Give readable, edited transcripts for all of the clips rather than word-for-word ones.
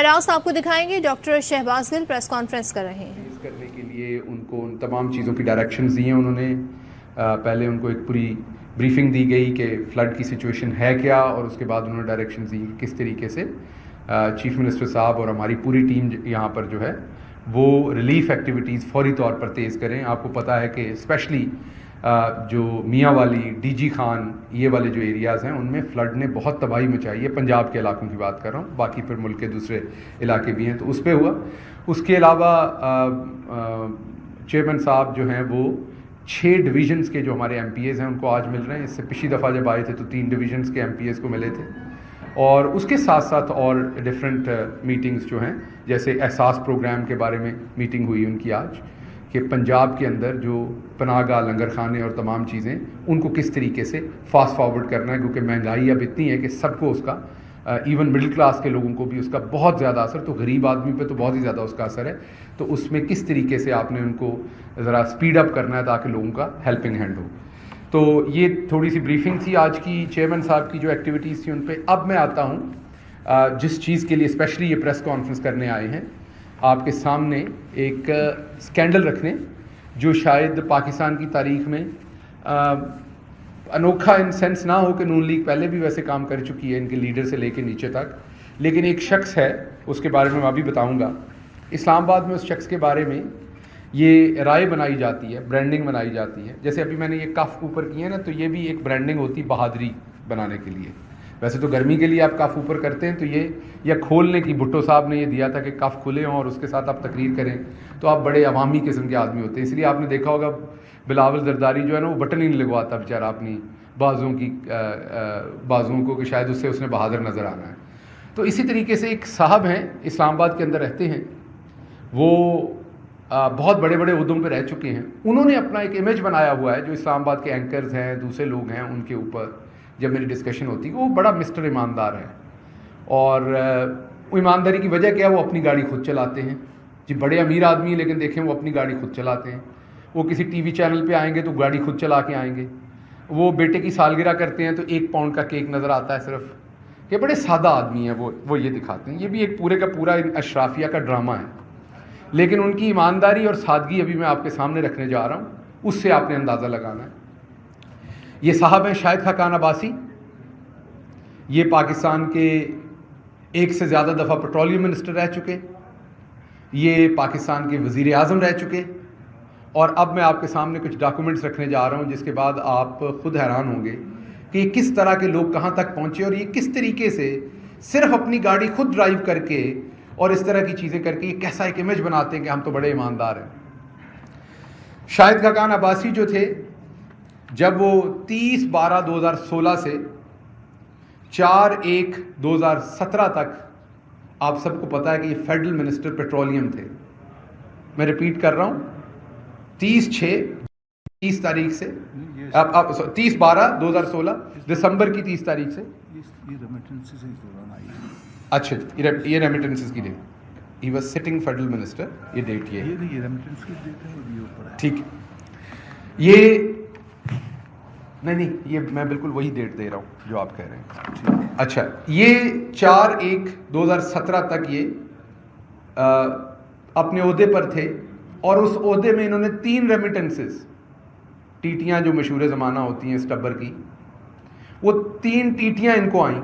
راست آپ کو دکھائیں گے ڈاکٹر شہباز گل پریس کانفرنس کر رہے ہیں. کرنے کے لیے ان کو ان تمام چیزوں کی ڈائریکشنز دی ہیں انہوں نے. پہلے ان کو ایک پوری بریفنگ دی گئی کہ فلڈ کی سچویشن ہے کیا, اور اس کے بعد انہوں نے ڈائریکشنز دی کہ کس طریقے سے چیف منسٹر صاحب اور ہماری پوری ٹیم یہاں پر جو ہے وہ ریلیف ایکٹیویٹیز فوری طور پر تیز کریں. آپ کو پتہ ہے کہ اسپیشلی جو میاں والی, ڈی جی خان, یہ والے جو ایریاز ہیں ان میں فلڈ نے بہت تباہی مچائی ہے. پنجاب کے علاقوں کی بات کر رہا ہوں, باقی پھر ملک کے دوسرے علاقے بھی ہیں, تو اس پہ ہوا. اس کے علاوہ چیئرمین صاحب جو ہیں وہ 6 ڈویژنس کے جو ہمارے ایم پی ایز ہیں ان کو آج مل رہے ہیں. اس سے پچھلی دفعہ جب آئے تھے تو 3 ڈویژنس کے ایم پی ایز کو ملے تھے, اور اس کے ساتھ ساتھ اور ڈفرینٹ میٹنگز جو ہیں, جیسے احساس پروگرام کے بارے میں میٹنگ ہوئی ان کی آج, کہ پنجاب کے اندر جو پناہ گاہ, لنگر خانے اور تمام چیزیں ان کو کس طریقے سے فاسٹ فارورڈ کرنا ہے, کیونکہ مہنگائی اب اتنی ہے کہ سب کو اس کا, ایون مڈل کلاس کے لوگوں کو بھی اس کا بہت زیادہ اثر, تو غریب آدمی پہ تو بہت ہی زیادہ اس کا اثر ہے. تو اس میں کس طریقے سے آپ نے ان کو ذرا اسپیڈ اپ کرنا ہے تاکہ لوگوں کا ہیلپنگ ہینڈ ہو. تو یہ تھوڑی سی بریفنگ تھی آج کی چیئرمین صاحب کی جو ایکٹیویٹیز تھیں ان پہ. اب میں آتا ہوں جس چیز کے لیے اسپیشلی یہ پریس کانفرنس کرنے آئے ہیں, آپ کے سامنے ایک اسکینڈل رکھنے جو شاید پاکستان کی تاریخ میں انوکھا ان سینس نہ ہو کہ نون لیگ پہلے بھی ویسے کام کر چکی ہے ان کے لیڈر سے لے کے نیچے تک, لیکن ایک شخص ہے اس کے بارے میں میں ابھی بتاؤں گا. اسلام آباد میں اس شخص کے بارے میں یہ رائے بنائی جاتی ہے, برانڈنگ بنائی جاتی ہے. جیسے ابھی میں نے یہ کف اوپر کی ہے نا, تو یہ بھی ایک برانڈنگ ہوتی بہادری بنانے کے لیے. ویسے تو گرمی کے لیے آپ کف اوپر کرتے ہیں, تو یہ یا کھولنے کی, بھٹو صاحب نے یہ دیا تھا کہ کف کھلے ہوں اور اس کے ساتھ آپ تقریر کریں, تو آپ بڑے عوامی قسم کے آدمی ہوتے ہیں. اس لیے آپ نے دیکھا ہوگا بلاول زرداری جو ہے نا وہ بٹن ہی نہیں لگواتا بیچارہ اپنی بازوؤں کو, کہ شاید اس نے بہادر نظر آنا ہے. تو اسی طریقے سے ایک صاحب ہیں اسلام آباد کے اندر رہتے ہیں, وہ بہت بڑے بڑے عہدوں پہ رہ چکے ہیں. انہوں نے اپنا ایک امیج بنایا ہوا ہے جو اسلام آباد کے اینکرز ہیں, دوسرے لوگ ہیں, ان کے اوپر جب میری ڈسکشن ہوتی ہے, وہ بڑا مسٹر ایماندار ہے. اور وہ ایمانداری کی وجہ کیا, وہ اپنی گاڑی خود چلاتے ہیں. جی بڑے امیر آدمی ہیں لیکن دیکھیں وہ اپنی گاڑی خود چلاتے ہیں. وہ کسی ٹی وی چینل پہ آئیں گے تو گاڑی خود چلا کے آئیں گے. وہ بیٹے کی سالگرہ کرتے ہیں تو 1 پاؤنڈ کا کیک نظر آتا ہے صرف. کہ بڑے سادہ آدمی ہیں وہ یہ دکھاتے ہیں. یہ بھی ایک پورے کا پورا اشرافیہ کا ڈرامہ ہے, لیکن ان کی ایمانداری اور سادگی ابھی میں آپ کے سامنے رکھنے جا رہا ہوں, اس سے آپ نے اندازہ لگانا ہے. یہ صاحب ہیں شاہد خاقان عباسی. یہ پاکستان کے 1 سے زیادہ دفعہ پیٹرولیم منسٹر رہ چکے, یہ پاکستان کے وزیر اعظم رہ چکے, اور اب میں آپ کے سامنے کچھ ڈاکومنٹس رکھنے جا رہا ہوں جس کے بعد آپ خود حیران ہوں گے کہ یہ کس طرح کے لوگ کہاں تک پہنچے, اور یہ کس طریقے سے صرف اپنی گاڑی خود ڈرائیو کر کے اور اس طرح کی چیزیں کر کے یہ کیسا ایک امیج بناتے ہیں کہ ہم تو بڑے ایماندار ہیں. شاہد خاقان عباسی جو تھے, جب وہ 30/12/2016 سے 4/1/2017 تک, آپ سب کو پتا ہے کہ یہ فیڈرل منسٹر پیٹرولیم تھے. میں ریپیٹ کر رہا ہوں, 30 تاریخ سے 30/12/2016 دسمبر کی 30 تاریخ سے. اچھا, یہ ریمیٹنسز کی ڈیٹ, ہی واز سٹنگ فیڈرل منسٹر, یہ ڈیٹ یہ ٹھیک ہے. یہ نہیں, یہ میں بالکل وہی ڈیٹ دے رہا ہوں جو آپ کہہ رہے ہیں. اچھا, یہ 4/1/2017 تک یہ اپنے عہدے پر تھے, اور اس عہدے میں انہوں نے 3 ریمیٹنسز, ٹیٹیاں جو مشہور زمانہ ہوتی ہیں اسٹبر کی, وہ 3 ٹیٹیاں ان کو آئیں,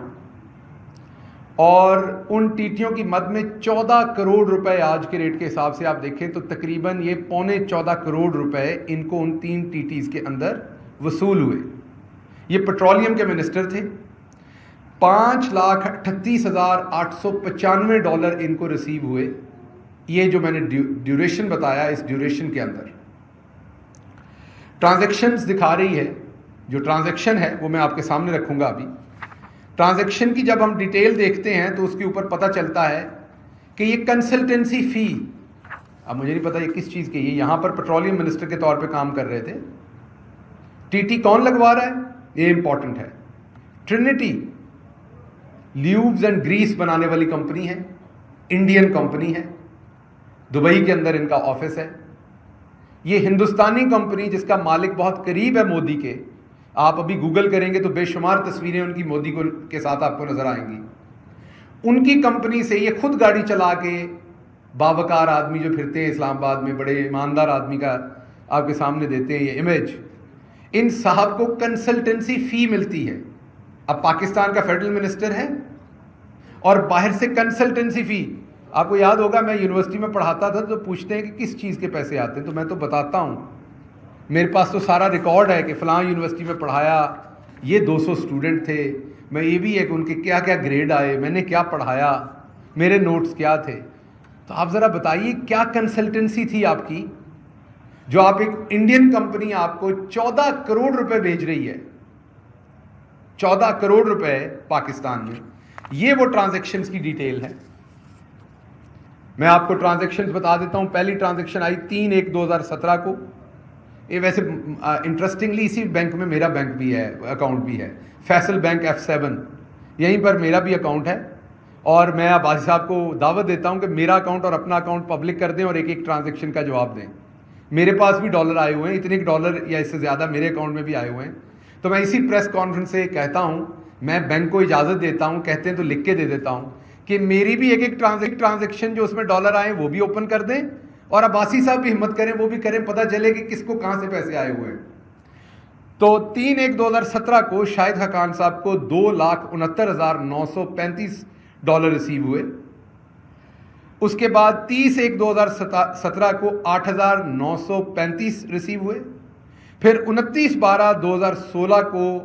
اور ان ٹیٹیوں کی مد میں 14 کروڑ روپے, آج کے ریٹ کے حساب سے آپ دیکھیں تو تقریباً یہ 14.25 کروڑ روپے ان کو ان 3 ٹیٹیز کے اندر وصول ہوئے. یہ پیٹرولیم کے منسٹر تھے. $5,38,895 ان کو ریسیو ہوئے. یہ جو میں نے ڈیوریشن بتایا, اس ڈیوریشن کے اندر ٹرانزیکشنز دکھا رہی ہے. جو ٹرانزیکشن ہے وہ میں آپ کے سامنے رکھوں گا ابھی. ٹرانزیکشن کی جب ہم ڈیٹیل دیکھتے ہیں تو اس کے اوپر پتہ چلتا ہے کہ یہ کنسلٹنسی فی, اب مجھے نہیں پتا یہ کس چیز کی, یہ یہاں پر پیٹرولیم منسٹر کے طور پہ کام کر رہے تھے. ٹی ٹی کون لگوا رہا ہے, یہ امپورٹنٹ ہے. ٹرینٹی لیوبز اینڈ گریس بنانے والی کمپنی ہے, انڈین کمپنی ہے, دبئی کے اندر ان کا آفس ہے. یہ ہندوستانی کمپنی جس کا مالک بہت قریب ہے مودی کے, آپ ابھی گوگل کریں گے تو بے شمار تصویریں ان کی مودی کے ساتھ آپ کو نظر آئیں گی. ان کی کمپنی سے یہ خود گاڑی چلا کے باوقار آدمی جو پھرتے ہیں اسلام آباد میں، بڑے ایماندار آدمی کا آپ کے سامنے دیتے ہیں یہ امیج، ان صاحب کو کنسلٹنسی فی ملتی ہے. اب پاکستان کا فیڈرل منسٹر ہے اور باہر سے کنسلٹنسی فی. آپ کو یاد ہوگا میں یونیورسٹی میں پڑھاتا تھا تو پوچھتے ہیں کہ کس چیز کے پیسے آتے ہیں، تو میں تو بتاتا ہوں، میرے پاس تو سارا ریکارڈ ہے کہ فلاں یونیورسٹی میں پڑھایا، یہ 200 اسٹوڈنٹ تھے، میں یہ بھی ہے کہ ان کے کیا کیا گریڈ آئے، میں نے کیا پڑھایا، میرے نوٹس کیا تھے. تو آپ ذرا بتائیے کیا کنسلٹنسی تھی آپ کی، جو آپ ایک انڈین کمپنی آپ کو 14 کروڑ روپے بھیج رہی ہے، 14 کروڑ روپے پاکستان میں. یہ وہ ٹرانزیکشنز کی ڈیٹیل ہے. میں آپ کو ٹرانزیکشنز بتا دیتا ہوں. پہلی ٹرانزیکشن آئی 3/1/2017 کو. یہ ویسے انٹرسٹنگلی اسی بینک میں میرا بینک بھی ہے، اکاؤنٹ بھی ہے، فیصل بینک F7، یہیں پر میرا بھی اکاؤنٹ ہے. اور میں عباسی صاحب کو دعوت دیتا ہوں کہ میرا اکاؤنٹ اور اپنا اکاؤنٹ پبلک کر دیں اور ایک ایک ٹرانزیکشن کا جواب دیں. میرے پاس بھی ڈالر آئے ہوئے ہیں، اتنے ڈالر یا اس سے زیادہ میرے اکاؤنٹ میں بھی آئے ہوئے ہیں. تو میں اسی پریس کانفرنس سے کہتا ہوں، میں بینک کو اجازت دیتا ہوں، کہتے ہیں تو لکھ کے دے دیتا ہوں کہ میری بھی ایک ایک ٹرانزیکشن جو اس میں ڈالر آئے وہ بھی اوپن کر دیں، اور عباسی صاحب بھی ہمت کریں، وہ بھی کریں، پتہ چلے کہ کس کو کہاں سے پیسے آئے ہوئے ہیں. تو 3/1/2017 کو شاہد حقان صاحب کو $2,69,935 ریسیو ہوئے. اس کے بعد 30/1/2017 کو 8,935 ریسیو ہوئے. پھر 29/12/2016 کو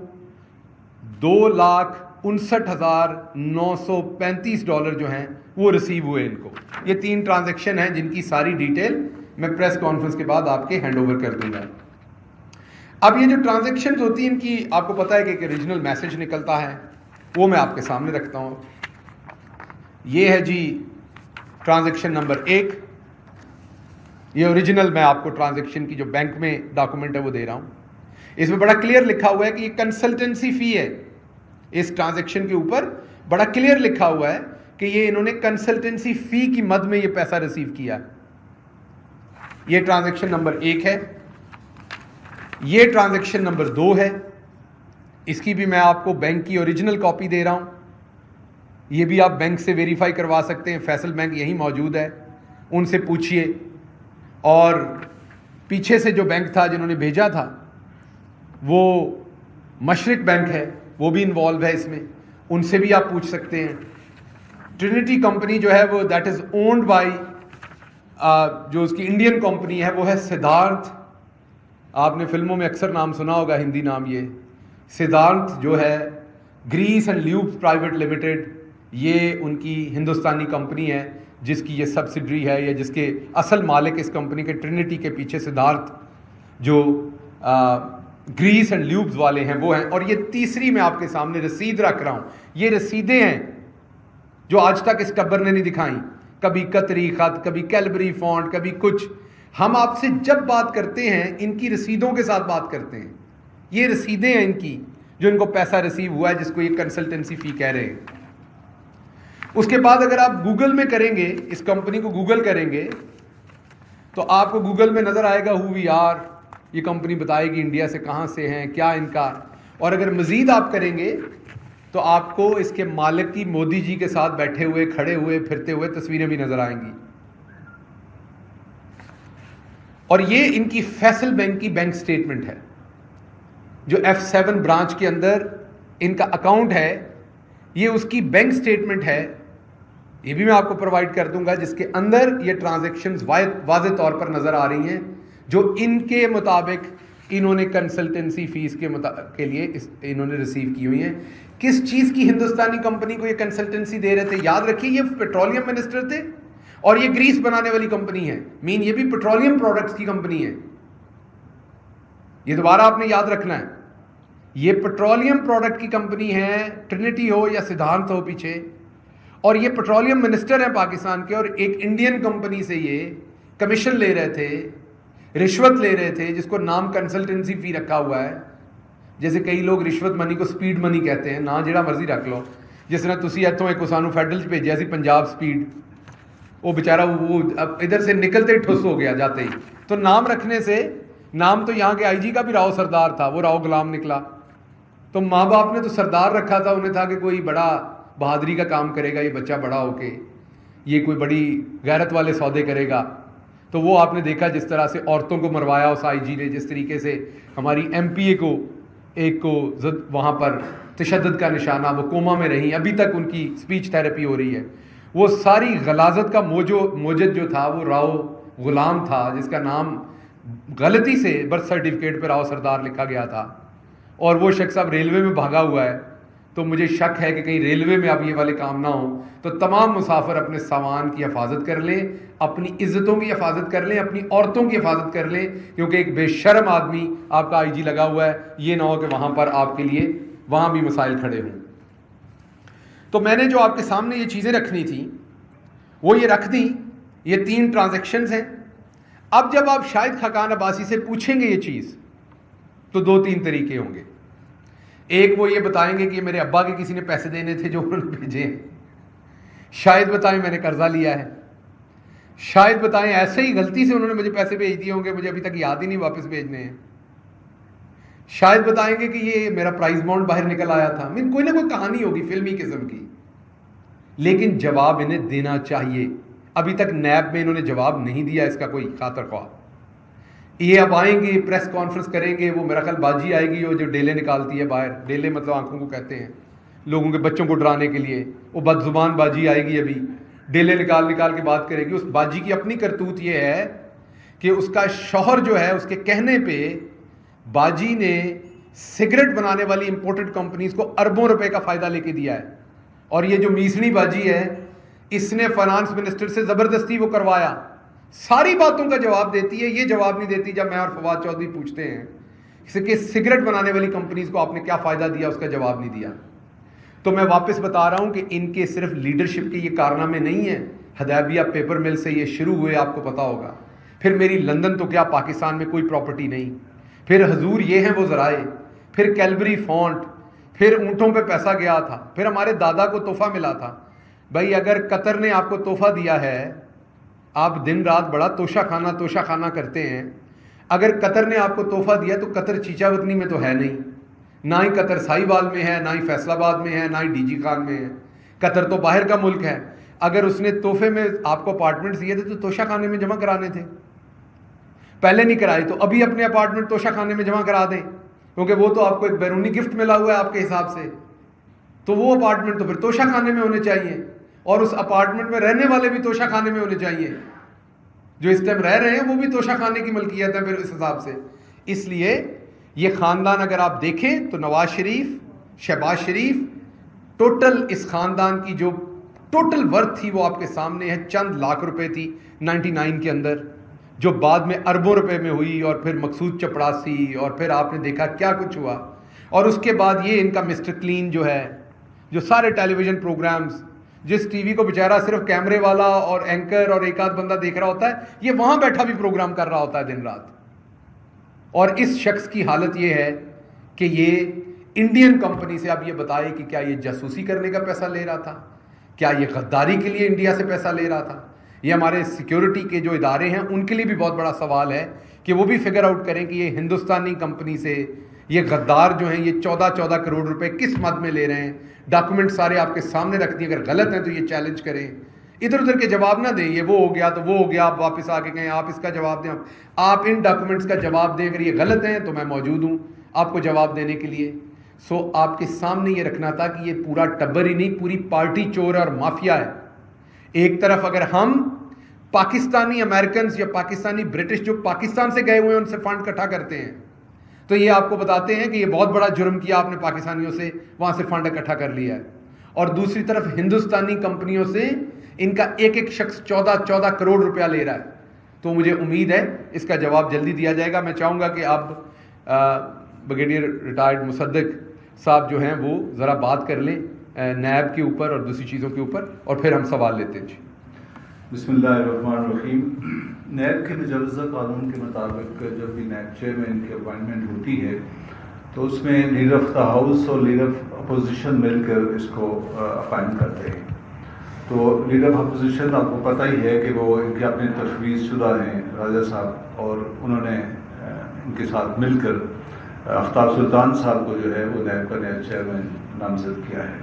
$2,59,935 جو ہیں وہ ریسیو ہوئے ان کو. یہ 3 ٹرانزیکشن ہیں جن کی ساری ڈیٹیل میں پریس کانفرنس کے بعد آپ کے ہینڈ اوور کر دوں گا. اب یہ جو ٹرانزیکشنز ہوتی ہیں ان کی آپ کو پتہ ہے کہ ایک اوریجنل میسج نکلتا ہے، وہ میں آپ کے سامنے رکھتا ہوں. یہ ہے جی ٹرانزیکشن نمبر 1. یہ اوریجنل میں آپ کو ٹرانزیکشن کی جو بینک میں ڈاکومنٹ ہے وہ دے رہا ہوں. اس میں بڑا کلیئر لکھا ہوا ہے کہ یہ کنسلٹنسی فی ہے. اس ٹرانزیکشن کے اوپر بڑا کلیئر لکھا ہوا ہے کہ یہ انہوں نے کنسلٹنسی فی کی مد میں یہ پیسہ ریسیو کیا. یہ ٹرانزیکشن نمبر 1 ہے. یہ ٹرانزیکشن نمبر 2 ہے. اس کی بھی میں آپ کو بینک کی اوریجنل کاپی دے رہا ہوں. یہ بھی آپ بینک سے ویریفائی کروا سکتے ہیں، فیصل بینک یہی موجود ہے، ان سے پوچھئے. اور پیچھے سے جو بینک تھا جنہوں نے بھیجا تھا وہ مشرق بینک ہے، وہ بھی انوالو ہے اس میں، ان سے بھی آپ پوچھ سکتے ہیں. ٹرینٹی کمپنی جو ہے وہ دیٹ از اونڈ بائی جو اس کی انڈین کمپنی ہے وہ ہے سدھارتھ. آپ نے فلموں میں اکثر نام سنا ہوگا، ہندی نام یہ سدھارتھ جو ہے گریس اینڈ لیوبس پرائیویٹ لمیٹڈ. یہ ان کی ہندوستانی کمپنی ہے جس کی یہ سبسڈری ہے، یا جس کے اصل مالک اس کمپنی کے ٹرینٹی کے پیچھے سدھارتھ جو گریس اینڈ لیوبس والے ہیں وہ ہیں. اور یہ تیسری میں آپ کے سامنے رسید رکھ رہا ہوں. یہ رسیدیں ہیں جو آج تک اس ٹبر نے نہیں دکھائیں، کبھی قطری خط، کبھی کیلبری فونٹ، کبھی کچھ. ہم آپ سے جب بات کرتے ہیں ان کی رسیدوں کے ساتھ بات کرتے ہیں. یہ رسیدیں ہیں ان کی جو ان کو پیسہ ریسیو ہوا ہے، جس کو یہ کنسلٹنسی فی کہہ رہے ہیں. اس کے بعد اگر آپ گوگل میں کریں گے، اس کمپنی کو گوگل کریں گے تو آپ کو گوگل میں نظر آئے گا ہو وی آر. یہ کمپنی بتائے گی انڈیا سے کہاں سے ہیں، کیا ان کا. اور اگر مزید آپ کریں گے تو آپ کو اس کے مالک کی مودی جی کے ساتھ بیٹھے ہوئے، کھڑے ہوئے، پھرتے ہوئے تصویریں بھی نظر آئیں گی. اور یہ ان کی فیصل بینک کی بینک سٹیٹمنٹ ہے جو F7 برانچ کے اندر ان کا اکاؤنٹ ہے. یہ اس کی بینک سٹیٹمنٹ ہے، یہ بھی میں آپ کو پرووائڈ کر دوں گا، جس کے اندر یہ ٹرانزیکشنز واضح طور پر نظر آ رہی ہیں جو ان کے مطابق انہوں نے کنسلٹنسی فیس کے لیے انہوں نے ریسیو کی ہوئی ہیں. کس چیز کی ہندوستانی کمپنی کو یہ کنسلٹنسی دے رہے تھے؟ یاد رکھیے یہ پیٹرولیم منسٹر تھے اور یہ گریس بنانے والی کمپنی ہے. یہ بھی پیٹرولیم پروڈکٹس کی کمپنی ہے. یہ دوبارہ آپ نے یاد رکھنا ہے، یہ پیٹرولیم پروڈکٹ کی کمپنی ہے، ٹرینٹی ہو یا سدھارتھ ہو پیچھے. اور یہ پیٹرولیم منسٹر ہیں پاکستان کے، اور ایک انڈین کمپنی سے یہ کمیشن لے رہے تھے، رشوت لے رہے تھے، جس کو نام کنسلٹنسی فی رکھا ہوا ہے. جیسے کئی لوگ رشوت منی کو سپیڈ منی کہتے ہیں، نہ جڑا مرضی رکھ لو. جس طرح تسی اتوں ایک سانو فیڈرل چ بھیجیا سی پنجاب سپیڈ، وہ بیچارہ وہ ادھر سے نکلتے ہی ٹھس ہو گیا جاتے ہی. تو نام رکھنے سے، نام تو یہاں کے آئی جی کا بھی راؤ سردار تھا، وہ راؤ غلام نکلا. تو ماں باپ نے تو سردار رکھا تھا، انہیں تھا کہ کوئی بڑا بہادری کا کام کرے گا یہ بچہ بڑا ہو کے, یہ کوئی بڑی غیرت والے سودے کرے گا. تو وہ آپ نے دیکھا جس طرح سے عورتوں کو مروایا اس آئی جی نے, جس طریقے سے ہماری ایم پی اے کو ایک کو وہاں پر تشدد کا نشانہ, وہ کوما میں رہیں, ابھی تک ان کی اسپیچ تھیراپی ہو رہی ہے. وہ ساری غلاظت کا موجد جو تھا وہ راؤ غلام تھا, جس کا نام غلطی سے برتھ سرٹیفکیٹ پہ راؤ سردار لکھا گیا تھا, اور وہ شخص اب ریلوے میں بھاگا ہوا ہے. تو مجھے شک ہے کہ کہیں ریلوے میں اب یہ والے کام نہ ہوں. تو تمام مسافر اپنے سامان کی حفاظت کر لیں, اپنی عزتوں کی حفاظت کر لیں, اپنی عورتوں کی حفاظت کر لیں, کیونکہ ایک بے شرم آدمی آپ کا آئی جی لگا ہوا ہے. یہ نہ ہو کہ وہاں پر آپ کے لیے وہاں بھی مسائل کھڑے ہوں. تو میں نے جو آپ کے سامنے یہ چیزیں رکھنی تھیں وہ یہ رکھ دیں. یہ 3 ٹرانزیکشنز ہیں. اب جب آپ شاہد خاقان عباسی سے پوچھیں گے یہ چیز تو 2-3 طریقے ہوں گے. ایک وہ یہ بتائیں گے کہ میرے ابا کے کسی نے پیسے دینے تھے جو انہوں نے بھیجے ہیں. شاید بتائیں میں نے قرضہ لیا ہے. شاید بتائیں ایسے ہی غلطی سے انہوں نے مجھے پیسے بھیج دیے ہوں گے, مجھے ابھی تک یاد ہی نہیں واپس بھیجنے ہیں. شاید بتائیں گے کہ یہ میرا پرائز بانڈ باہر نکل آیا تھا. کوئی نہ کوئی کہانی ہوگی فلمی قسم کی, لیکن جواب انہیں دینا چاہیے. ابھی تک نیب میں انہوں نے جواب نہیں دیا اس کا کوئی خاطر خواہ. یہ اب آئیں گے, پریس کانفرنس کریں گے. وہ میرا خیال باجی آئے گی, وہ جو ڈیلے نکالتی ہے باہر, ڈیلے مطلب آنکھوں کو کہتے ہیں, لوگوں کے بچوں کو ڈرانے کے لیے. وہ بد زبان باجی آئے گی, ابھی ڈیلے نکال کے بات کرے گی. اس باجی کی اپنی کرتوت یہ ہے کہ اس کا شوہر جو ہے اس کے کہنے پہ باجی نے سگریٹ بنانے والی امپورٹڈ کمپنیز کو اربوں روپے کا فائدہ لے کے دیا ہے. اور یہ جو میسنی باجی ہے اس نے فائنانس منسٹر سے زبردستی وہ کروایا. ساری باتوں کا جواب دیتی ہے, یہ جواب نہیں دیتی جب میں اور فواد چودھری پوچھتے ہیں کہ سگریٹ بنانے والی کمپنیز کو آپ نے کیا فائدہ دیا, اس کا جواب نہیں دیا. تو میں واپس بتا رہا ہوں کہ ان کے صرف لیڈرشپ کے یہ کارنامے نہیں ہیں. حدیبیہ پیپر مل سے یہ شروع ہوئے, آپ کو پتا ہوگا. پھر میری لندن تو کیا, پاکستان میں کوئی پراپرٹی نہیں. پھر حضور یہ ہیں وہ ذرائع, پھر کیلبری فونٹ, پھر اونٹوں پہ پیسہ گیا تھا, پھر ہمارے دادا کو تحفہ ملا تھا. بھائی اگر قطر نے آپ کو تحفہ دیا ہے, آپ دن رات بڑا توشہ خانہ کرتے ہیں. اگر قطر نے آپ کو تحفہ دیا تو قطر چیچا وطنی میں تو ہے نہیں, نہ ہی قطر سائی وال میں ہے, نہ ہی فیصل آباد میں ہے, نہ ہی ڈی جی خان میں ہے. قطر تو باہر کا ملک ہے. اگر اس نے تحفے میں آپ کو اپارٹمنٹس دیے تھے تو توشہ خانے میں جمع کرانے تھے. پہلے نہیں کرائے تو ابھی اپنے اپارٹمنٹ توشہ خانے میں جمع کرا دیں, کیونکہ وہ تو آپ کو ایک بیرونی گفٹ ملا ہوا ہے آپ کے حساب سے. تو وہ اپارٹمنٹ تو پھر توشہ خانے میں ہونے چاہیے, اور اس اپارٹمنٹ میں رہنے والے بھی توشہ خانے میں ہونے چاہیے. جو اس ٹائم رہ رہے ہیں وہ بھی توشہ خانے کی ملکیت ہے پھر اس حساب سے. اس لیے یہ خاندان اگر آپ دیکھیں تو نواز شریف, شہباز شریف, ٹوٹل اس خاندان کی جو ٹوٹل ورتھ تھی وہ آپ کے سامنے ہے. چند لاکھ روپے تھی 99 کے اندر, جو بعد میں اربوں روپے میں ہوئی, اور پھر مقصود چپڑاسی, اور پھر آپ نے دیکھا کیا کچھ ہوا. اور اس کے بعد یہ ان کا مسٹر کلین جو ہے, جو سارے ٹیلی ویژن پروگرامز, جس ٹی وی کو بیچارہ صرف کیمرے والا اور اینکر اور ایک آدھ بندہ دیکھ رہا ہوتا ہے, یہ وہاں بیٹھا بھی پروگرام کر رہا ہوتا ہے دن رات. اور اس شخص کی حالت یہ ہے کہ یہ انڈین کمپنی سے, اب یہ بتائے کہ کیا یہ جاسوسی کرنے کا پیسہ لے رہا تھا, کیا یہ غداری کے لیے انڈیا سے پیسہ لے رہا تھا. یہ ہمارے سیکیورٹی کے جو ادارے ہیں ان کے لیے بھی بہت بڑا سوال ہے کہ وہ بھی فگر آؤٹ کریں کہ یہ ہندوستانی کمپنی سے یہ غدار جو ہیں یہ 14 کروڑ روپے کس مد میں لے رہے ہیں. ڈاکومنٹ سارے آپ کے سامنے رکھ دیے, اگر غلط ہیں تو یہ چیلنج کریں, ادھر ادھر کے جواب نہ دیں. یہ وہ ہو گیا تو وہ ہو گیا, آپ واپس آ کے کہیں آپ اس کا جواب دیں. آپ ان ڈاکومنٹس کا جواب دیں. اگر یہ غلط ہیں تو میں موجود ہوں آپ کو جواب دینے کے لیے. سو آپ کے سامنے یہ رکھنا تھا کہ یہ پورا ٹبر ہی نہیں, پوری پارٹی چور اور مافیا ہے. ایک طرف اگر ہم پاکستانی امریکنز یا پاکستانی برٹش جو پاکستان سے گئے ہوئے ہیں ان سے فنڈ اکٹھا کرتے ہیں, تو یہ آپ کو بتاتے ہیں کہ یہ بہت بڑا جرم کیا آپ نے پاکستانیوں سے وہاں سے فنڈ اکٹھا کر لیا ہے. اور دوسری طرف ہندوستانی کمپنیوں سے ان کا ایک شخص 14 کروڑ روپیہ لے رہا ہے. تو مجھے امید ہے اس کا جواب جلدی دیا جائے گا. میں چاہوں گا کہ اب بریگیڈیئر ریٹائرڈ مصدق صاحب جو ہیں وہ ذرا بات کر لیں نیب کے اوپر اور دوسری چیزوں کے اوپر, اور پھر ہم سوال لیتے ہیں. جی بسم اللہ الرحمن الرحیم. نیب کے مجوزہ قانون کے مطابق جب بھی نیب چیئرمین کی اپوائنٹمنٹ ہوتی ہے تو اس میں لیڈر آف دا ہاؤس اور لیڈر آف اپوزیشن مل کر اس کو اپوائنٹ کرتے ہیں. تو لیڈر آف اپوزیشن آپ کو پتہ ہی ہے کہ وہ ان کے اپنے تجویز شدہ ہیں راجہ صاحب, اور انہوں نے ان کے ساتھ مل کر آفتاب سلطان صاحب کو جو ہے وہ نیب کا نیا چیئرمین نامزد کیا ہے.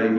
IB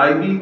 IB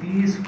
30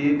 1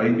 IB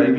IB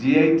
GIT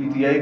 PTI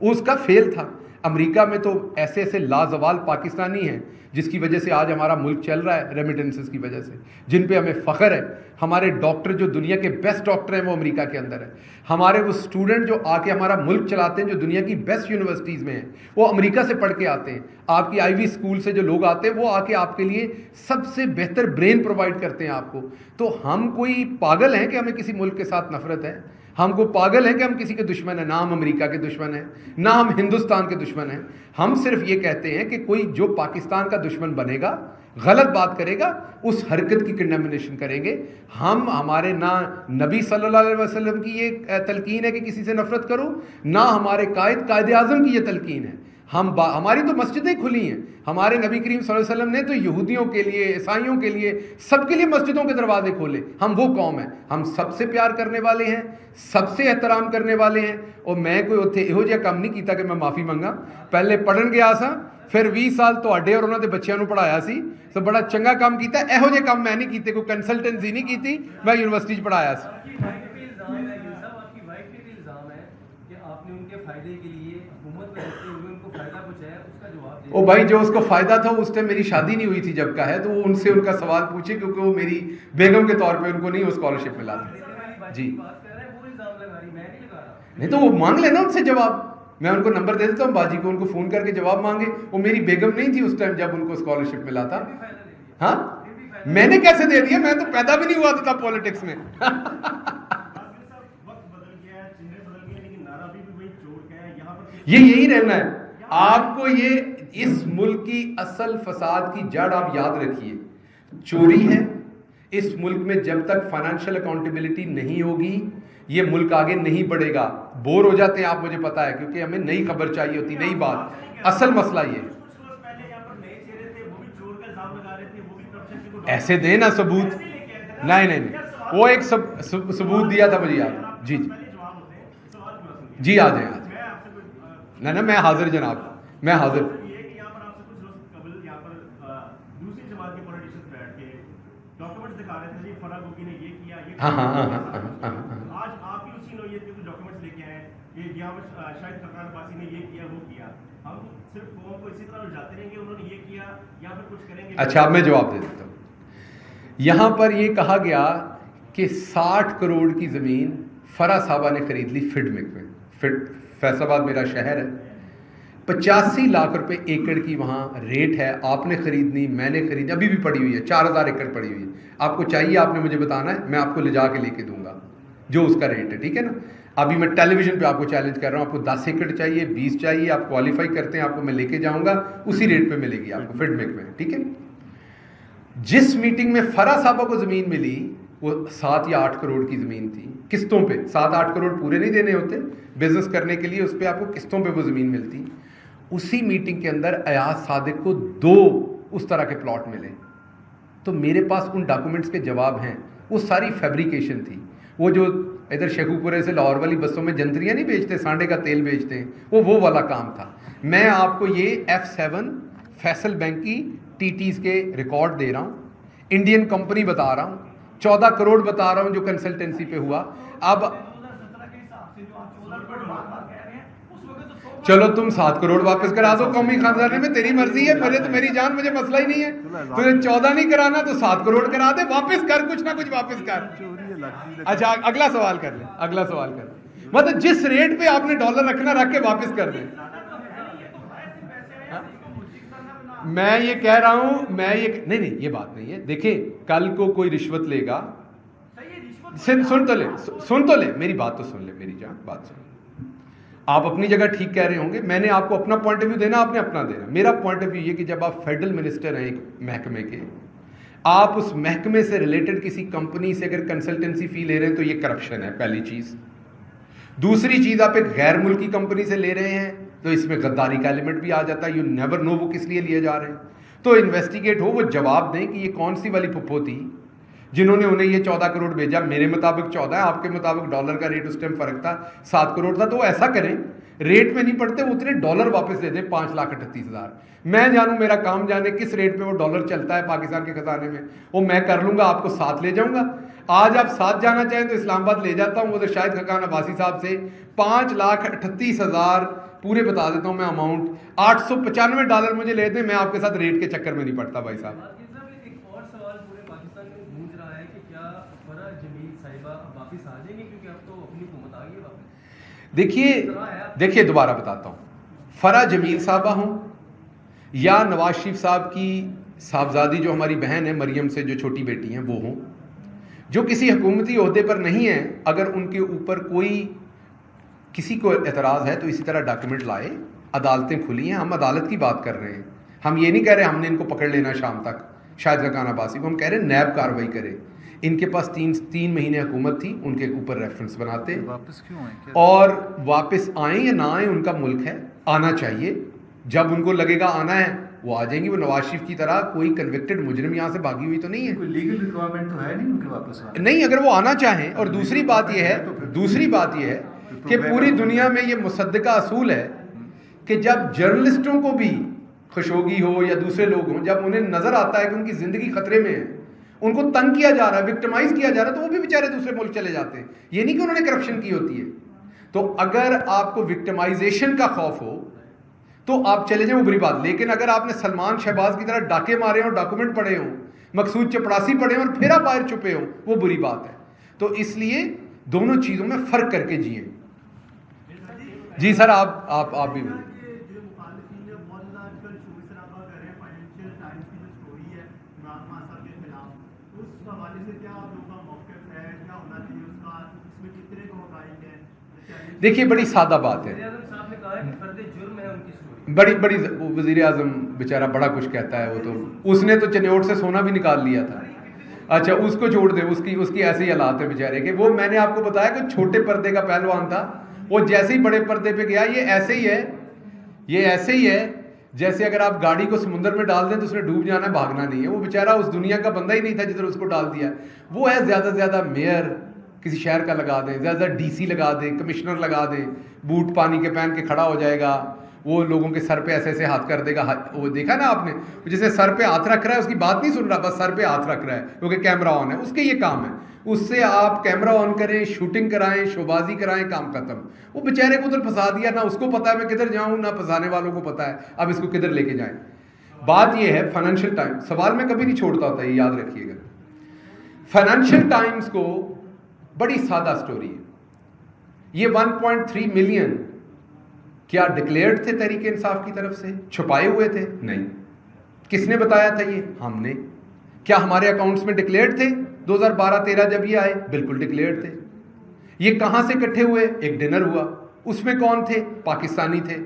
اس کا فیل تھا. امریکہ میں تو ایسے ایسے لازوال پاکستانی ہیں جس کی وجہ سے آج ہمارا ملک چل رہا ہے, ریمیٹنسز کی وجہ سے, جن پہ ہمیں فخر ہے. ہمارے ڈاکٹر جو دنیا کے بیسٹ ڈاکٹر ہیں وہ امریکہ کے اندر ہیں. ہمارے وہ اسٹوڈنٹ جو آ کے ہمارا ملک چلاتے ہیں, جو دنیا کی بیسٹ یونیورسٹیز میں ہیں, وہ امریکہ سے پڑھ کے آتے ہیں. آپ کی آئی وی اسکول سے جو لوگ آتے ہیں وہ آ کے آپ کے لیے سب سے بہتر برین پرووائڈ کرتے ہیں آپ کو. تو ہم کوئی پاگل ہیں کہ ہمیں کسی ملک کے ساتھ نفرت ہے؟ ہم کو پاگل ہیں کہ ہم کسی کے دشمن ہیں؟ نہ ہم امریکہ کے دشمن ہیں, نہ ہم ہندوستان کے دشمن ہیں. ہم صرف یہ کہتے ہیں کہ کوئی جو پاکستان کا دشمن بنے گا, غلط بات کرے گا, اس حرکت کی کنڈیمنیشن کریں گے. ہمارے نہ نبی صلی اللہ علیہ وسلم کی یہ تلقین ہے کہ کسی سے نفرت کرو, نہ ہمارے قائد اعظم کی یہ تلقین ہے. ہماری تو مسجدیں کھلی ہیں. ہمارے نبی کریم صلی اللہ علیہ وسلم نے تو یہودیوں کے لیے, عیسائیوں کے لیے, سب کے لیے مسجدوں کے دروازے کھولے. ہم وہ قوم ہیں, ہم سب سے پیار کرنے والے ہیں, سب سے احترام کرنے والے ہیں. اور میں کوئی اتنے یہو جہا کام نہیں کیتا کہ میں معافی منگا. پہلے پڑھن گیا سا, پھر 20 سال تواڈے اور انہوں نے بچیاں نو پڑھایا سی, تو بڑا چنگا کام کیتا. یہو جہے کام میں نہیں کیتے, کوئی کنسلٹنسی نہیں کیتی, میں یونیورسٹی پڑھایا سی. او بھائی, جو اس کو فائدہ تھا اس ٹائم میری شادی نہیں ہوئی تھی جب کا ہے, تو وہ ان سے ان کا سوال پوچھے, کیونکہ وہ میری بیگم کے طور پہ ان کو نہیں وہ اسکالرشپ ملا تھا. جی نہیں تو وہ مانگ لینا ان سے جواب. میں ان کو نمبر دے دیتا ہوں باجی کو, ان کو فون کر کے جواب مانگے. وہ میری بیگم نہیں تھی اس ٹائم جب ان کو اسکالرشپ ملا تھا. ہاں میں نے کیسے دے دیا, میں تو پیدا بھی نہیں ہوا تھا پالیٹکس میں. یہی رہنا ہے آپ کو. یہ اس ملک کی اصل فساد کی جڑ آپ یاد رکھیے, چوری ہے. اس ملک میں جب تک فائنینشیل اکاؤنٹیبلٹی نہیں ہوگی یہ ملک آگے نہیں بڑھے گا. بور ہو جاتے ہیں آپ, مجھے پتا ہے, کیونکہ ہمیں نئی خبر چاہیے ہوتی, نئی بات. اصل مسئلہ یہ ایسے دیں نا ثبوت. نہیں, وہ ایک ثبوت دیا تھا مجھے یاد. جی جی آ جائیں. نہ میں حاضر جناب, میں حاضر. ہاں ہاں ہاں ہاں ہاں اچھا, اب میں جواب دے دیتا ہوں. یہاں پر یہ کہا گیا کہ 60 کروڑ کی زمین فرا صاحبہ نے خرید لی فڈمک میں. فیصل آباد میرا شہر ہے. 85 لاکھ روپے ایکڑ کی وہاں ریٹ ہے. آپ نے خریدنی, میں نے خریدنی, ابھی بھی پڑی ہوئی ہے. 4000 ایکڑ پڑی ہوئی ہے. آپ کو چاہیے, آپ نے مجھے بتانا ہے, میں آپ کو لے جا کے لے کے دوں گا جو اس کا ریٹ ہے. ٹھیک ہے نا. ابھی میں ٹیلی ویژن پہ آپ کو چیلنج کر رہا ہوں, آپ کو 10 ایکڑ چاہیے, 20 چاہیے, آپ کوالیفائی کرتے ہیں, آپ کو میں لے کے جاؤں گا, اسی ریٹ پہ ملے گی آپ کو فڈمک میں. ٹھیک ہے. جس میٹنگ میں فرا صاحبہ کو زمین ملی وہ 7 یا 8 کروڑ کی زمین تھی قسطوں پہ. 7-8 کروڑ پورے نہیں دینے ہوتے بزنس کرنے کے لیے, اس پہ آپ کو قسطوں پہ وہ زمین ملتی. اسی میٹنگ کے اندر ایاز صادق کو 2 اس طرح کے پلاٹ ملے. تو میرے پاس ان ڈاکومنٹس کے جواب ہیں. وہ ساری فیبریکیشن تھی. وہ جو ادھر شیخو پورے سے لاہور والی بسوں میں جنتریاں نہیں بیچتے, سانڈے کا تیل بیچتے ہیں, وہ والا کام تھا. میں آپ کو یہ F7 فیصل بینک کی TTs کے ریکارڈ دے رہا ہوں, انڈین کمپنی بتا رہا ہوں, 14 کروڑ بتا رہا ہوں جو کنسلٹنسی پہ ہوا. اب چلو تم 7 کروڑ واپس کرا دو قومی خزانے میں, تیری مرضی ہے. پہلے تو میری جان, مجھے مسئلہ ہی نہیں ہے. تجھے 14 نہیں کرانا تو 7 کروڑ کرا دے, واپس کر, کچھ نہ کچھ واپس کر. اچھا اگلا سوال کر لیں, اگلا سوال کر لیں. مطلب جس ریٹ پہ آپ نے ڈالر رکھنا رکھ کے واپس کر دیں. میں یہ کہہ رہا ہوں, نہیں یہ بات نہیں ہے. دیکھیں کل کو کوئی رشوت لے گا, سن تو لے میری بات, تو سن لے میری جان, بات سن. آپ اپنی جگہ ٹھیک کہہ رہے ہوں گے, میں نے آپ کو اپنا پوائنٹ آف ویو دینا, آپ نے اپنا دینا. میرا پوائنٹ آف ویو یہ کہ جب آپ فیڈرل منسٹر ہیں ایک محکمے کے, آپ اس محکمے سے ریلیٹڈ کسی کمپنی سے اگر کنسلٹنسی فی لے رہے ہیں تو یہ کرپشن ہے, پہلی چیز. دوسری چیز, آپ ایک غیر ملکی کمپنی سے لے رہے ہیں تو اس میں غداری کا ایلیمنٹ بھی آ جاتا ہے. یو نیور نو وہ کس لیے لیے جا رہے ہیں. تو انویسٹیگیٹ ہو, وہ جواب دیں کہ یہ کون سی والی پھپھو تھی جنہوں نے انہیں یہ 14 کروڑ بھیجا. میرے مطابق 14 ہے, آپ کے مطابق ڈالر کا ریٹ اس ٹائم فرق تھا, 7 کروڑ تھا. تو وہ ایسا کریں, ریٹ میں نہیں پڑتے, وہ اتنے ڈالر واپس دے دیں, 5,38,000. میں جانوں, میرا کام جانے کس ریٹ پہ وہ ڈالر چلتا ہے پاکستان کے خزانے میں, وہ میں کر لوں گا, آپ کو ساتھ لے جاؤں گا. آج آپ ساتھ جانا چاہیں تو اسلام آباد لے جاتا ہوں. وہ تو شاہد خاقان عباسی صاحب سے 5,38,000 پورے بتا دیتا ہوں میں اماؤنٹ. $895 مجھے لے دیں, میں آپ کے ساتھ ریٹ کے چکر میں نہیں پڑتا بھائی صاحب. ایک اور سوال پورے پاکستان میں گونج رہا ہے کہ کیا فرح جمیل صاحبہ واپس آ جائیں گے, کیونکہ اب تو اپنی حکومت آ گئی ہے واپس. دیکھیے دوبارہ بتاتا ہوں, فرح جمیل صاحبہ ہوں یا نواز شریف صاحب کی صاحبزادی جو ہماری بہن ہے مریم سے جو چھوٹی بیٹی ہیں وہ ہوں, جو کسی حکومتی عہدے پر نہیں ہیں, اگر ان کے اوپر کوئی کسی کو اعتراض ہے تو اسی طرح ڈاکیومنٹ لائے, عدالتیں کھلی ہیں, ہم عدالت کی بات کر رہے ہیں. ہم یہ نہیں کہہ رہے ہم نے ان کو پکڑ لینا شام تک, شاہد رکان عباسی کو, ہم کہہ رہے ہیں نیب کارروائی کرے. ان کے پاس تین مہینے حکومت تھی, ان کے اوپر ریفرنس بناتے, واپس کیوں آئیں اور واپس آئیں یا نہ آئیں ان کا ملک ہے, آنا چاہیے. جب ان کو لگے گا آنا ہے وہ آ جائیں گی. وہ نواز شریف کی طرح کوئی کنوکٹڈ مجرم یہاں سے بھاگی ہوئی تو نہیں ہے, کوئی لیگل ریکوائرمنٹ تو ہے نہیں ان کے واپس آنے نہیں, اگر وہ آنا چاہیں. اور دوسری بات یہ ہے کہ پوری دنیا میں یہ مصدقہ اصول ہے کہ جب جرنلسٹوں کو بھی خشوگی ہو یا دوسرے لوگ ہوں, جب انہیں نظر آتا ہے کہ ان کی زندگی خطرے میں ہے, ان کو تنگ کیا جا رہا ہے, وکٹمائز کیا جا رہا ہے, تو وہ بھی بیچارے دوسرے ملک چلے جاتے ہیں. یہ نہیں کہ انہوں نے کرپشن کی ہوتی ہے. تو اگر آپ کو وکٹمائزیشن کا خوف ہو تو آپ چلے جائیں, وہ بری بات. لیکن اگر آپ نے سلمان شہباز کی طرح ڈاکے مارے ہوں, ڈاکومنٹ پڑے ہوں, مقصود چپڑاسی پڑے ہوں اور پھر آپ باہر چھپے ہوں, وہ بری بات ہے. تو اس لیے دونوں چیزوں میں فرق کر کے جئیں. جی سر آپ بھی بولیں. دیکھیے بڑی سادہ بات ہے, بڑی وزیر اعظم بیچارہ بڑا کچھ کہتا ہے. وہ تو اس نے تو چنیوٹ سے سونا بھی نکال لیا تھا. اچھا اس کو چھوڑ دے, اس کی ایسے ہی حالات ہے بیچارے کے. وہ میں نے آپ کو بتایا کہ چھوٹے پردے کا پہلوان تھا, وہ جیسے ہی بڑے پردے پہ گیا یہ ایسے ہی ہے جیسے اگر آپ گاڑی کو سمندر میں ڈال دیں تو اس نے ڈوب جانا ہے, بھاگنا نہیں ہے. وہ بیچارہ اس دنیا کا بندہ ہی نہیں تھا جدھر اس کو ڈال دیا. وہ ہے زیادہ سے زیادہ میئر کسی شہر کا لگا دیں, زیادہ سے زیادہ ڈی سی لگا دیں, کمشنر لگا دیں, بوٹ پانی کے پہن کے کھڑا ہو جائے گا, وہ لوگوں کے سر پہ ایسے ہاتھ کر دے گا. وہ دیکھا نا آپ نے, جیسے سر پہ ہاتھ رکھ رہا ہے, اس کی بات نہیں سن رہا, بس سر پہ ہاتھ رکھ رہا ہے کیونکہ کیمرہ آن ہے. اس کے یہ کام ہے, اس سے آپ کیمرہ آن کریں, شوٹنگ کرائیں, شوبازی کرائیں, کام ختم. وہ بیچارے کو ادھر پھنسا دیا, نہ اس کو پتا ہے میں کدھر جاؤں, نہ پھنسانے والوں کو پتا ہے اب اس کو کدھر لے کے جائیں. بات یہ ہے فائنینشیل ٹائم, سوال میں کبھی نہیں چھوڑتا ہوتا, یہ یاد رکھیے گا. فائنینشیل ٹائمز کو بڑی سادہ سٹوری ہے. یہ 1.3 ملین کیا ڈکلیئرڈ تھے تحریک انصاف کی طرف سے, چھپائے ہوئے تھے؟ نہیں. کس نے بتایا تھا یہ؟ ہم نے. کیا ہمارے اکاؤنٹس میں ڈکلیئرڈ تھے 2012-13 جب یہ آئے؟ بالکل ڈکلیئرڈ تھے. یہ کہاں سے اکٹھے ہوئے؟ ایک ڈنر ہوا, اس میں کون تھے؟ پاکستانی تھے.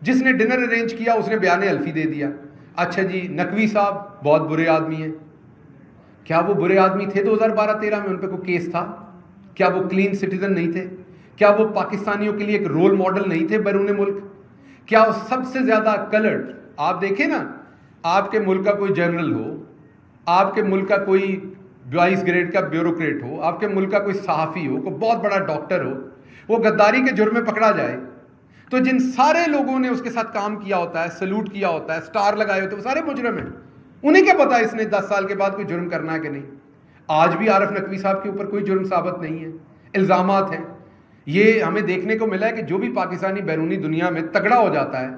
جس نے ڈنر ارینج کیا اس نے بیان الفی دے دیا. اچھا جی نقوی صاحب بہت برے آدمی ہیں. کیا وہ برے آدمی تھے 2012-13 میں؟ ان پہ کوئی کیس تھا؟ کیا وہ کلین سٹیزن نہیں تھے؟ کیا وہ پاکستانیوں کے لیے ایک رول ماڈل نہیں تھے بیرون ملک؟ کیا وہ سب سے زیادہ کلرڈ, آپ دیکھیں نا, آپ کے ملک کا کوئی جنرل ہو, آپ کے ملک کا کوئی 22 گریڈ کا بیوروکریٹ ہو, آپ کے ملک کا کوئی صحافی ہو, کوئی بہت بڑا ڈاکٹر ہو, وہ غداری کے جرم میں پکڑا جائے تو جن سارے لوگوں نے اس کے ساتھ کام کیا ہوتا ہے, سلوٹ کیا ہوتا ہے, سٹار لگائے ہوتے ہیں, وہ سارے مجرم ہیں. انہیں کیا پتا اس نے 10 سال کے بعد کوئی جرم کرنا ہے کہ نہیں. آج بھی عارف نقوی صاحب کے اوپر کوئی جرم ثابت نہیں ہے, الزامات ہیں. یہ ہمیں دیکھنے کو ملا ہے کہ جو بھی پاکستانی بیرونی دنیا میں تگڑا ہو جاتا ہے,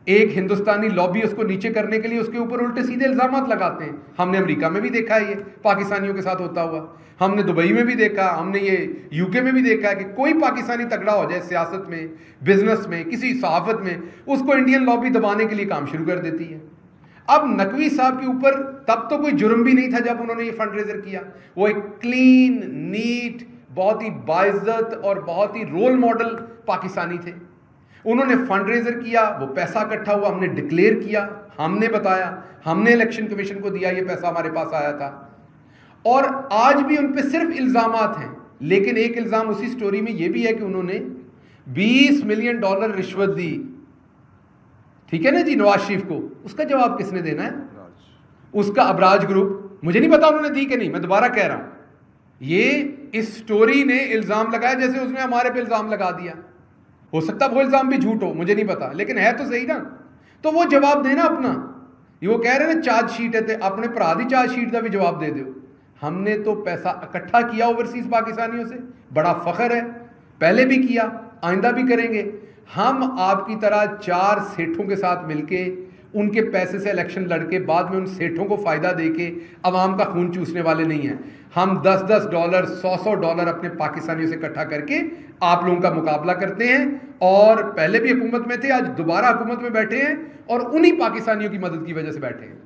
ایک ہندوستانی لابی اس کو نیچے کرنے کے لیے اس کے اوپر الٹے سیدھے الزامات لگاتے ہیں. ہم نے امریکہ میں بھی دیکھا ہے یہ پاکستانیوں کے ساتھ ہوتا ہوا, ہم نے دبئی میں بھی دیکھا, ہم نے یہ یو کے میں بھی دیکھا ہے کہ کوئی پاکستانی تگڑا ہو جائے سیاست میں, بزنس میں, کسی صحافت میں, اس کو انڈین لابی دبانے کے لیے کام شروع کر دیتی ہے. اب نقوی صاحب کے اوپر تب تو کوئی جرم بھی نہیں تھا جب انہوں نے یہ فنڈ ریزر کیا. وہ ایک کلین, نیٹ, بہت ہی باعزت اور بہت ہی رول ماڈل پاکستانی تھے. انہوں نے فنڈ ریزر کیا, وہ پیسہ اکٹھا ہوا, ہم نے ڈکلیئر کیا, ہم نے بتایا, ہم نے الیکشن کمیشن کو دیا, یہ پیسہ ہمارے پاس آیا تھا. اور آج بھی ان پہ صرف الزامات ہیں. لیکن ایک الزام اسی سٹوری میں یہ بھی ہے کہ انہوں نے $20 ملین رشوت دی. ٹھیک ہے نا جی, نواز شریف کو. اس کا جواب کس نے دینا ہے؟ اس کا ابراج گروپ. مجھے نہیں پتا انہوں نے دی کہ نہیں, میں دوبارہ کہہ رہا ہوں, یہ اس سٹوری نے الزام لگایا جیسے اس نے ہمارے پہ الزام لگا دیا. ہو سکتا وہ الزام بھی جھوٹ ہو, مجھے نہیں پتا, لیکن ہے تو صحیح نا. تو وہ جواب دینا اپنا. یہ وہ کہہ رہے ہیں نا چارج شیٹ ہے, اپنے بھرا دی چارج شیٹ کا بھی جواب دے دو. ہم نے تو پیسہ اکٹھا کیا اوورسیز پاکستانیوں سے, بڑا فخر ہے, پہلے بھی کیا, آئندہ بھی کریں گے. ہم آپ کی طرح 4 سیٹھوں کے ساتھ مل کے ان کے پیسے سے الیکشن لڑ کے بعد میں ان سیٹھوں کو فائدہ دے کے عوام کا خون چوسنے والے نہیں ہیں. ہم $10 $100 اپنے پاکستانیوں سے اکٹھا کر کے آپ لوگوں کا مقابلہ کرتے ہیں, اور پہلے بھی حکومت میں تھے, آج دوبارہ حکومت میں بیٹھے ہیں, اور انہی پاکستانیوں کی مدد کی وجہ سے بیٹھے ہیں.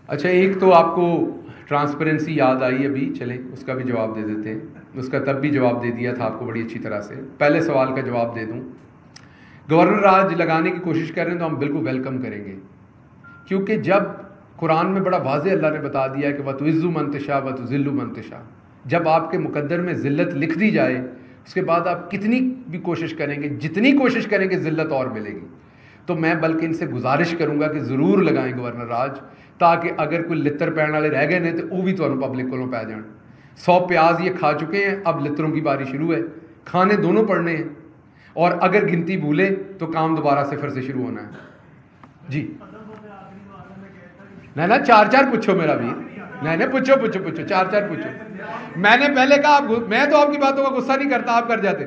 اچھا, ایک تو آپ کو ٹرانسپیرنسی یاد آئی ابھی, چلیں اس کا بھی جواب دے دیتے ہیں. اس کا تب بھی جواب دے دیا تھا آپ کو بڑی اچھی طرح سے. پہلے سوال کا جواب دے دوں, گورنر راج لگانے کی کوشش کر رہے ہیں تو ہم بالکل ویلکم کریں گے, کیونکہ جب قرآن میں بڑا واضح اللہ نے بتا دیا ہے کہ وَتُعِزُّ مَن تَشَاءُ وَتُذِلُّ مَن تَشَاءُ, جب آپ کے مقدر میں ذلت لکھ دی جائے اس کے بعد آپ کتنی بھی کوشش کریں گے, جتنی کوشش کریں گے ذلت اور ملے گی. تو میں بلکہ ان سے گزارش کروں گا کہ ضرور لگائیں گورنر راج, تاکہ اگر کوئی لتر پہن والے رہ گئے نہیں تو وہ بھی تو پبلک کو پی جان. 100 پیاز یہ کھا چکے ہیں, اب لتروں کی باری شروع ہے, کھانے دونوں پڑنے ہیں, اور اگر گنتی بھولے تو کام دوبارہ صفر سے شروع ہونا ہے. جی نہیں 4 پوچھو میرا بھی, نہیں پوچھو 4 پوچھو. میں نے پہلے کہا میں تو آپ کی باتوں کا غصہ نہیں کرتا, آپ کر جاتے.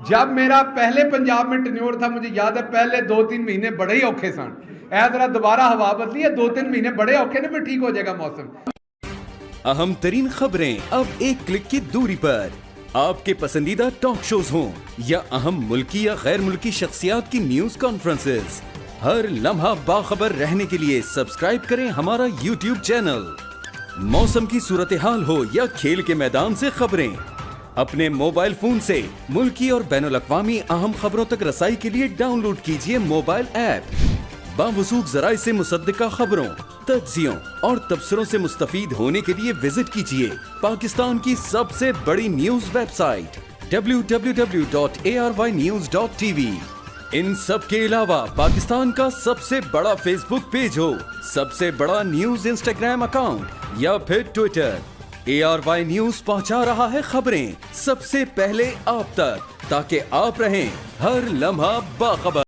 جب میرا پہلے پنجاب میں ٹینیور تھا, مجھے یاد ہے پہلے 2-3 مہینے بڑے ہی اوکھے سن. اے ذرا دوبارہ ہوا بدلی ہے, 2-3 مہینے بڑے اوکھے نے, پھر ٹھیک ہو جائے گا موسم. اہم ترین خبریں اب ایک کلک کی دوری پر. آپ کے پسندیدہ ٹاک شوز ہوں یا اہم ملکی یا غیر ملکی شخصیات کی نیوز کانفرنسز, ہر لمحہ باخبر رہنے کے لیے سبسکرائب کریں ہمارا YouTube چینل. موسم کی صورتحال ہو یا کھیل کے میدان سے خبریں, اپنے موبائل فون سے ملکی اور بین الاقوامی اہم خبروں تک رسائی کے لیے ڈاؤن لوڈ کیجیے موبائل ایپ. باوثوق ذرائع سے مصدقہ خبروں, تجزیوں اور تبصروں سے مستفید ہونے کے لیے وزٹ کیجیے پاکستان کی سب سے بڑی نیوز ویب سائٹ www.arYnews.tv. ان سب کے علاوہ پاکستان کا سب سے بڑا فیس بک پیج ہو, سب سے بڑا نیوز انسٹاگرام اکاؤنٹ یا پھر ٹویٹر, ARY نیوز پہنچا رہا ہے خبریں سب سے پہلے آپ تک, تاکہ آپ رہیں ہر لمحہ باخبر.